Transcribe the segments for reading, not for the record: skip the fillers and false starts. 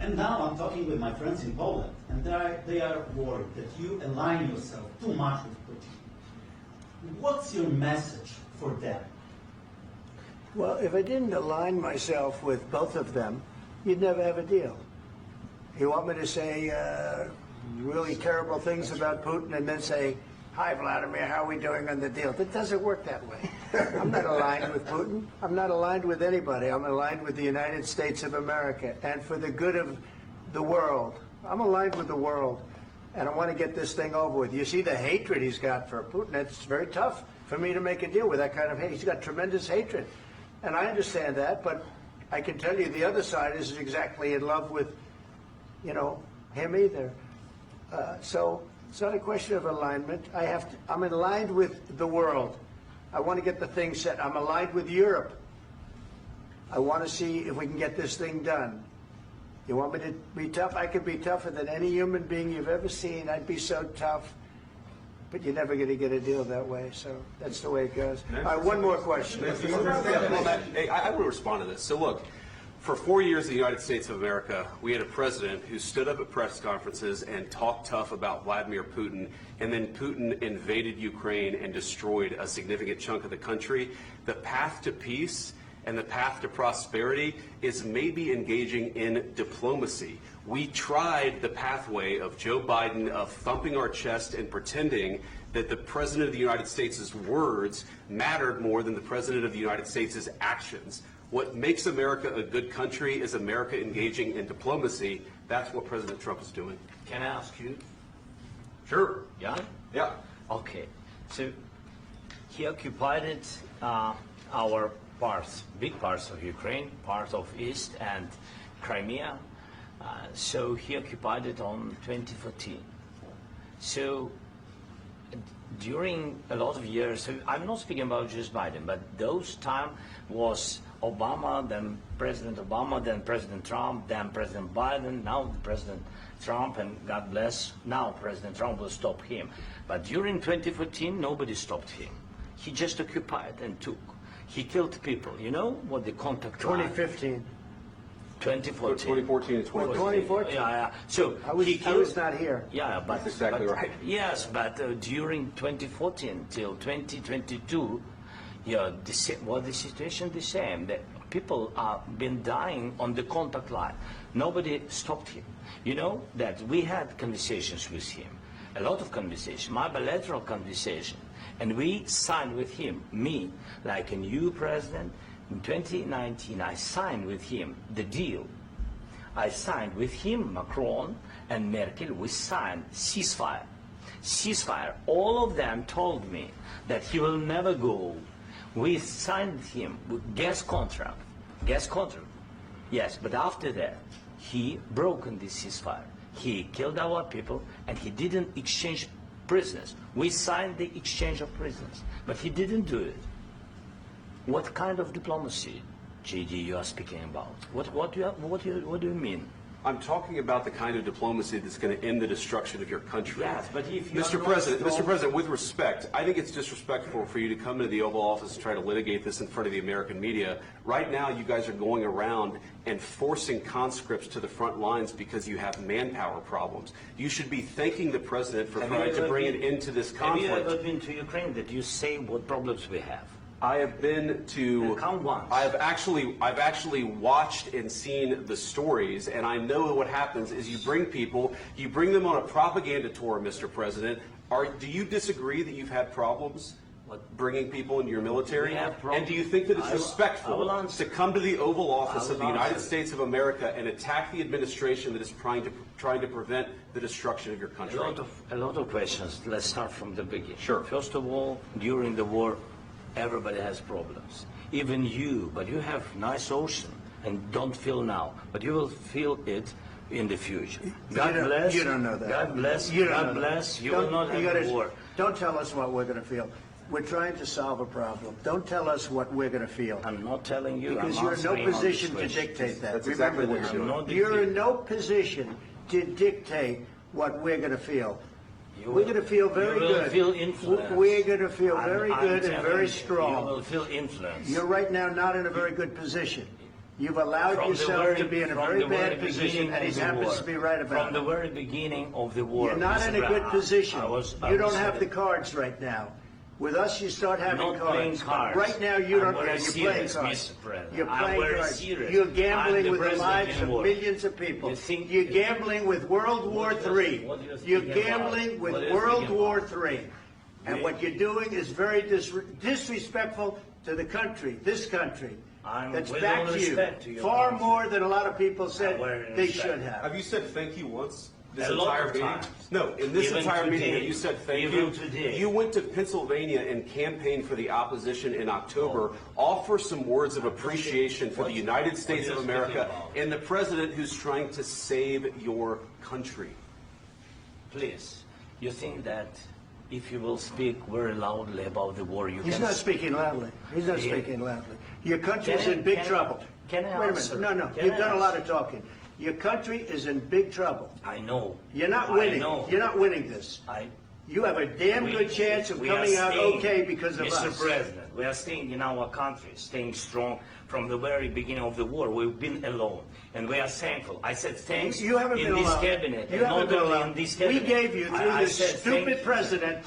And now I'm talking with my friends in Poland, and they are worried that you align yourself too much with Putin. What's your message for them? Well, if I didn't align myself with both of them, you'd never have a deal. You want me to say really terrible things about Putin and then say, "Hi, Vladimir, how are we doing on the deal?" That doesn't work that way. I'm not aligned with Putin. I'm not aligned with anybody. I'm aligned with the United States of America and for the good of the world. I'm aligned with the world, and I want to get this thing over with. You see the hatred he's got for Putin. It's very tough for me to make a deal with that kind of hate. He's got tremendous hatred, and I understand that, but I can tell you the other side isn't exactly in love with, him either. So it's not a question of alignment. I'm aligned with the world. I want to get the thing set. I'm aligned with Europe. I want to see if we can get this thing done. You want me to be tough? I could be tougher than any human being you've ever seen. I'd be so tough. But you're never going to get a deal that way. So that's the way it goes. All right, one more question. Hey, I will respond to this. So look, for 4 years in the United States of America, we had a president who stood up at press conferences and talked tough about Vladimir Putin, and then Putin invaded Ukraine and destroyed a significant chunk of the country. The path to peace and the path to prosperity is maybe engaging in diplomacy. We tried the pathway of Joe Biden of thumping our chest and pretending that the President of the United States' words mattered more than the President of the United States' actions. What makes America a good country is America engaging in diplomacy. That's what President Trump is doing. Can I ask you? Sure. Yeah? Yeah. Okay. So he occupied our parts, big parts of Ukraine, part of East and Crimea. So he occupied it on 2014. So during a lot of years, so I'm not speaking about just Biden, but those time was Obama, then President Obama, then President Trump, then President Biden, now President Trump, and God bless, now President Trump will stop him. But during 2014, nobody stopped him. He just occupied and took. He killed people. You know what the contact 2015. 2014. 2014 and 2015. 2014. Yeah. So I was not here. Yeah, but that's exactly right. Yes, but during 2014 till 2022, the situation the same. That people have been dying on the contact line. Nobody stopped him. You know that we had conversations with him, a lot of conversations, my bilateral conversation, and we signed with him, me, like a new president. In 2019, I signed with him the deal. I signed with him, Macron and Merkel, we signed ceasefire. Ceasefire. All of them told me that he will never go. We signed him with gas contract. Gas contract. Yes, but after that, he broken the ceasefire. He killed our people and he didn't exchange prisoners. We signed the exchange of prisoners, but he didn't do it. What kind of diplomacy, JD, you are speaking about? What do you mean? I'm talking about the kind of diplomacy that's going to end the destruction of your country. Yes, but if you Mr. President, with respect, I think it's disrespectful for you to come into the Oval Office and try to litigate this in front of the American media. Right now, you guys are going around and forcing conscripts to the front lines because you have manpower problems. You should be thanking the President for trying to bring an end to this conflict. Have you ever been to Ukraine that you say what problems we have? I have been to. Count once. I've actually watched and seen the stories, and I know what happens is you bring them on a propaganda tour, Mr. President. Do you disagree that you've had problems bringing people into your military? And do you think that it's respectful to come to the Oval Office of the United States of America and attack the administration that is trying to prevent the destruction of your country? A lot of questions. Let's start from the beginning. Sure. First of all, during the war, everybody has problems. Even you, but you have nice ocean and don't feel now, but you will feel it in the future. God bless. You don't know that. God bless. You don't God know bless. that. You will not have a war. Don't tell us what we're going to feel. We're trying to solve a problem. Don't tell us what we're going to feel. I'm not telling you. Because you're in no position to dictate that. That's Remember exactly this. what You're in no position to dictate what we're going to feel. We're going to feel very good. You will feel influence. We're going to feel very good and very You strong. will feel influence. You're right now not in a very good position. You've allowed From the yourself very- to be in a from very the very bad position, beginning and he of the happens war. to be right about From it. the very beginning of the war. You're not Mr. in a good Brown, position. I You don't was have the cards right now. With us, you start having not playing cards. cards. Right now, you I'm don't. very You're playing serious, cards. Mr. President. You're I'm playing very cards. serious. You're I'm gambling the with the president lives of anymore. millions of people. You think- You're gambling with World War III. what do you You're think about? gambling with What do you World think War about? III. And what you're doing is very disrespectful to the country, this country. That's with back all to you. respect to your Far country. more than a lot of people said very they respect. should have. Have you said thank you once? This A lot entire of meeting? times. No, in this Even entire meeting, today. have you said thank Even you? today. You went to Pennsylvania and campaigned for the opposition in October. Offer some words of appreciation for the United States what of are you speaking America about? and the president who's trying to save your country. Please, you think that if you will speak very loudly about the war, you He's can... not speaking loudly. He's not Yeah. speaking loudly. Your country is Can I- in big can I- trouble. can I Wait a answer? minute. No, Can you've I done a lot answer? of talking. Your country is in big trouble. I know. You're not I winning. know. You're not winning this. You have a damn good chance of we are coming out staying, okay because of Mr. us. President, we are staying in our country, staying strong from the very beginning of the war. We've been alone, and we are thankful. I said thanks You haven't in been this alone. cabinet, You and haven't not been only alone. in this We cabinet. gave you, through I this said stupid thank you. president,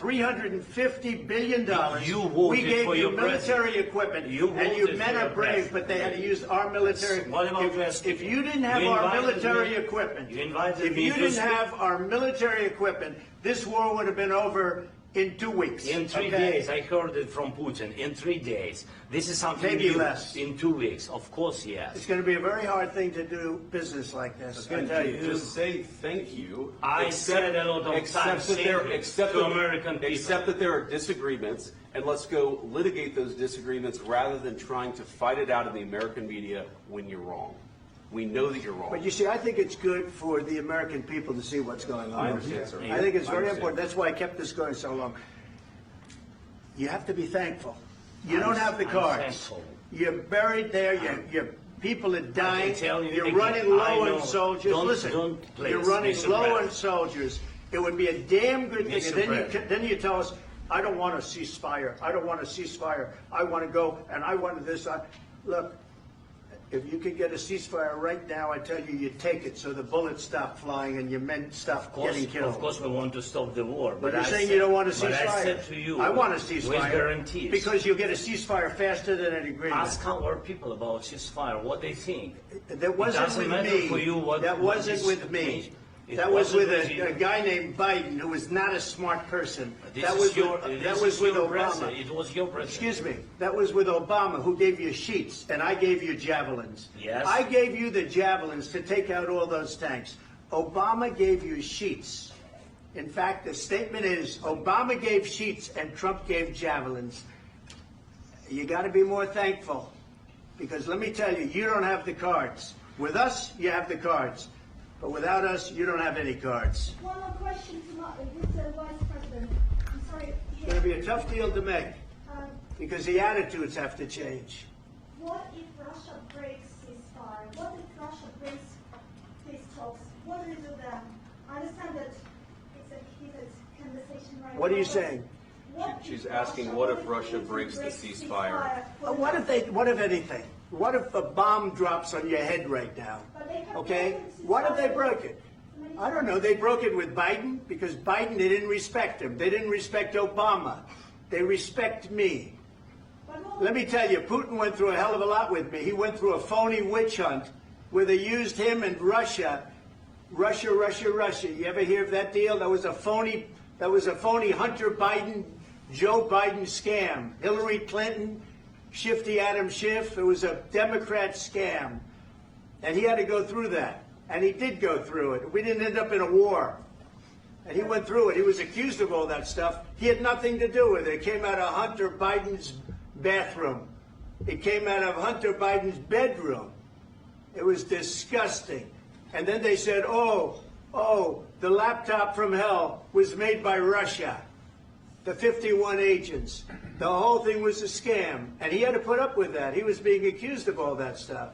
$350 billion. You voted we gave for you your military president. equipment, You and you voted men for are your brave, president. but they had to use our military. What about if, Zelensky? if you didn't have You our invited military me- equipment, you invited if me you to didn't speak- have our military equipment, this war would have been over in 2 weeks. In 3 okay? days, I heard it from Putin. In 3 days, this is something Maybe new. less. In 2 weeks, of course, yes. It's going to be a very hard thing to do business like this. I tell you. Just say thank you. I said a lot of except times that there, thank you except to that, American people. Except that there are disagreements, and let's go litigate those disagreements rather than trying to fight it out in the American media when you're wrong. We know that you're wrong. But you see, I think it's good for the American people to see what's going on. I understand, sir. I think it's I very understand. important. That's why I kept this going so long. You have to be thankful. You don't have the I'm cards. thankful. You're buried there. Your people are dying. tell you You're again, running I low know. on soldiers. Don't- Listen, don't, please, you're running Mr. low on President. soldiers. It would be a damn good thing. Mr. And then President. then you tell us, I don't want a ceasefire. I don't want a ceasefire. I want to go, and I want this. Look, if you could get a ceasefire right now, I tell you, you take it so the bullets stop flying and your men stop getting killed. Of course, we want to stop the war. But you're I saying said- you don't want a But ceasefire. I said to you, I want a with ceasefire. guarantees. Because you'll get a ceasefire faster than an agreement. Ask our people about ceasefire, what they think. That wasn't doesn't with matter me. for you what- That what wasn't this with me. means. It That was with wasn't with a you. guy named Biden, who was not a smart person. This That is was your, with, this that is was with your Obama. president. It was your president. Excuse me. That was with Obama, who gave you sheets, and I gave you javelins. Yes. I gave you the javelins to take out all those tanks. Obama gave you sheets. In fact, the statement is Obama gave sheets and Trump gave javelins. You got to be more thankful, because let me tell you, you don't have the cards. With us, you have the cards. But without us, you don't have any cards. One more question to Mr. Vice President. I'm sorry. It's going to be a tough deal to make, Um, because the attitudes have to change. what if Russia breaks ceasefire? What if Russia breaks peace talks? What do we do then? I understand that it's a heated conversation right now. What are you but saying? what She's if asking, what if Russia breaks the ceasefire? What if anything? What if a bomb drops on your head right now? But they have Okay? broken What if they ceasefire broke it? many I don't know. They broke it with Biden because Biden, they didn't respect him. They didn't respect Obama. They respect me. But what- Let me tell you, Putin went through a hell of a lot with me. He went through a phony witch hunt where they used him and Russia. Russia. You ever hear of that deal? That was a phony Hunter Biden, Joe Biden scam. Hillary Clinton, Shifty Adam Schiff. It was a Democrat scam. And he had to go through that. And he did go through it. We didn't end up in a war. And he went through it. He was accused of all that stuff. He had nothing to do with it. It came out of Hunter Biden's bathroom. It came out of Hunter Biden's bedroom. It was disgusting. And then they said, oh, the laptop from hell was made by Russia. The 51 agents. The whole thing was a scam. And he had to put up with that. He was being accused of all that stuff.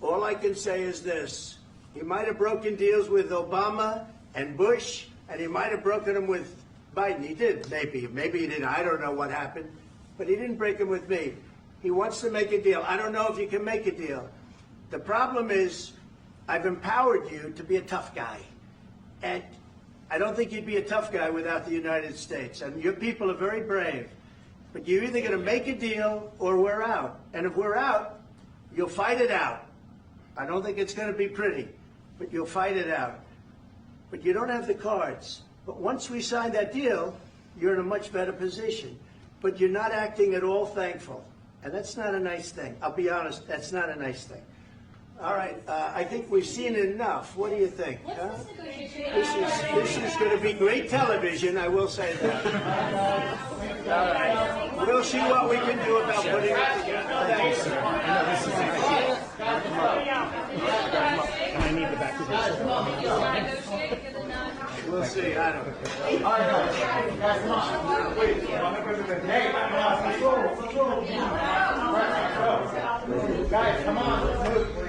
All I can say is this. He might have broken deals with Obama and Bush, and he might have broken them with Biden. He did, maybe. Maybe he didn't. I don't know what happened. But he didn't break them with me. He wants to make a deal. I don't know if you can make a deal. The problem is I've empowered you to be a tough guy. And I don't think you'd be a tough guy without the United States. And your people are very brave. But you're either going to make a deal or we're out. And if we're out, you'll fight it out. I don't think it's going to be pretty, but you'll fight it out. But you don't have the cards. But once we sign that deal, you're in a much better position. But you're not acting at all thankful. And that's not a nice thing. I'll be honest, that's not a nice thing. All right, I think we've seen enough. What do you think? Huh? This is going to be great television, I will say that. All right. We'll see what we can do about putting it together. Thanks. I need the back of this. We'll see. I don't know. Guys, come on. Wait. Hey, guys, come on. Let's move.